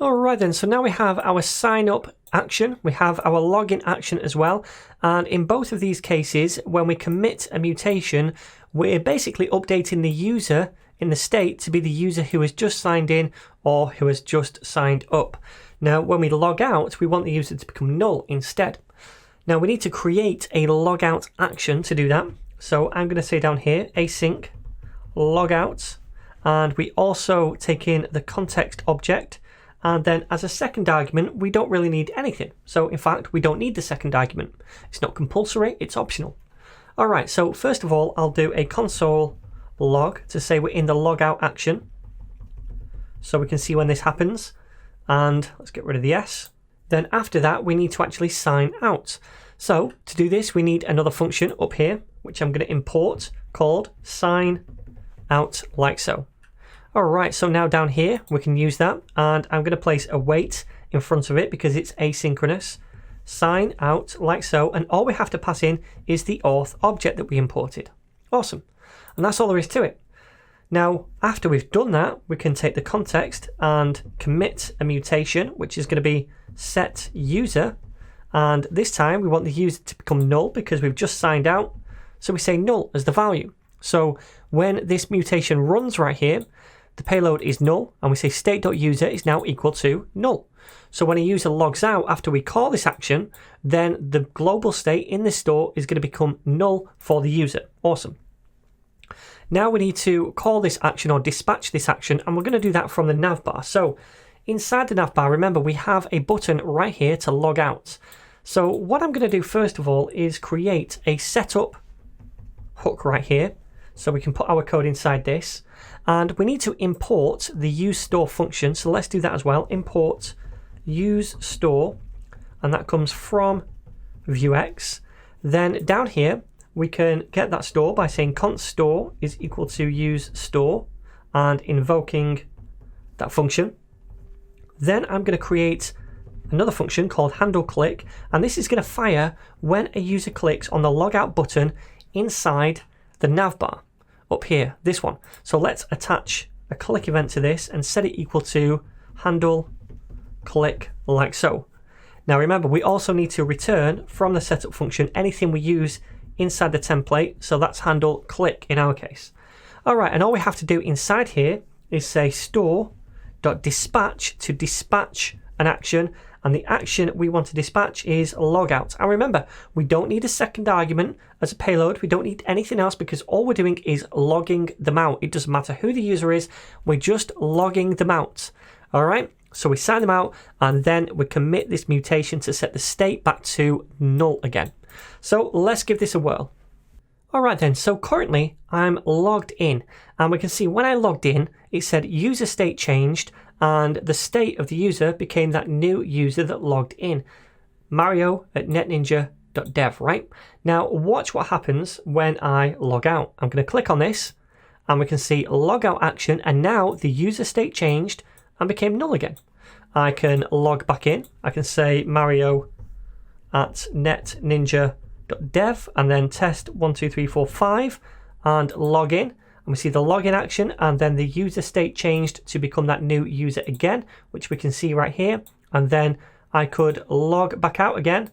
Alright then, so now we have our sign up action, we have our login action as well, and in both of these cases, when we commit a mutation, we're basically updating the user in the state to be the user who has just signed in or who has just signed up. Now, when we log out, we want the user to become null instead. Now, we need to create a logout action to do that. So I'm going to say down here, async logout, and we also take in the context object. And then as a second argument, we don't really need anything. So in fact, we don't need the second argument. It's not compulsory, it's optional. All right, so first of all, I'll do a console log to say we're in the logout action. So we can see when this happens. And let's get rid of the S. Then after that, we need to actually sign out. So to do this, we need another function up here, which I'm going to import called sign out like so. All right, so now down here, we can use that, and I'm going to place a wait in front of it because it's asynchronous. Sign out like so, and all we have to pass in is the auth object that we imported. Awesome. And that's all there is to it. Now, after we've done that, we can take the context and commit a mutation, which is going to be set user. And this time we want the user to become null because we've just signed out. So we say null as the value. So when this mutation runs right here, the payload is null, and we say state.user is now equal to null. So when a user logs out after we call this action, then the global state in this store is going to become null for the user. Awesome. Now we need to call this action or dispatch this action, and we're going to do that from the navbar. So inside the navbar, remember, we have a button right here to log out. So what I'm going to do first of all is create a setup hook right here. So we can put our code inside this. And we need to import the useStore function. So let's do that as well. Import useStore. And that comes from Vuex. Then down here, we can get that store by saying const store is equal to useStore and invoking that function. Then I'm going to create another function called handleClick. And this is going to fire when a user clicks on the logout button inside the navbar. Up here, this one. So let's attach a click event to this and set it equal to handle click like so. Now remember, we also need to return from the setup function anything we use inside the template. So that's handle click in our case. All right, and all we have to do inside here is say store.dispatch to dispatch an action, and the action we want to dispatch is logout. And remember, we don't need a second argument as a payload. We don't need anything else because all we're doing is logging them out. It doesn't matter who the user is. We're just logging them out. All right. So we sign them out, and then we commit this mutation to set the state back to null again. So let's give this a whirl. All right then, so currently I'm logged in, and we can see when I logged in, it said user state changed, and the state of the user became that new user that logged in, mario@netninja.dev, right? Now watch what happens when I log out. I'm going to click on this, and we can see logout action, and now the user state changed and became null again. I can log back in. I can say mario@netninja.dev and then test 1 2 3 4 5 and log in. And we see the login action, and then the user state changed to become that new user again, which we can see right here. And then I could log back out again,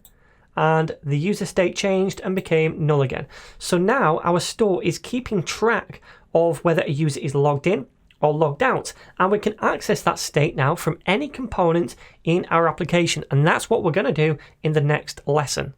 and the user state changed and became null again. So now our store is keeping track of whether a user is logged in or logged out, and we can access that state now from any component in our application. And that's what we're going to do in the next lesson.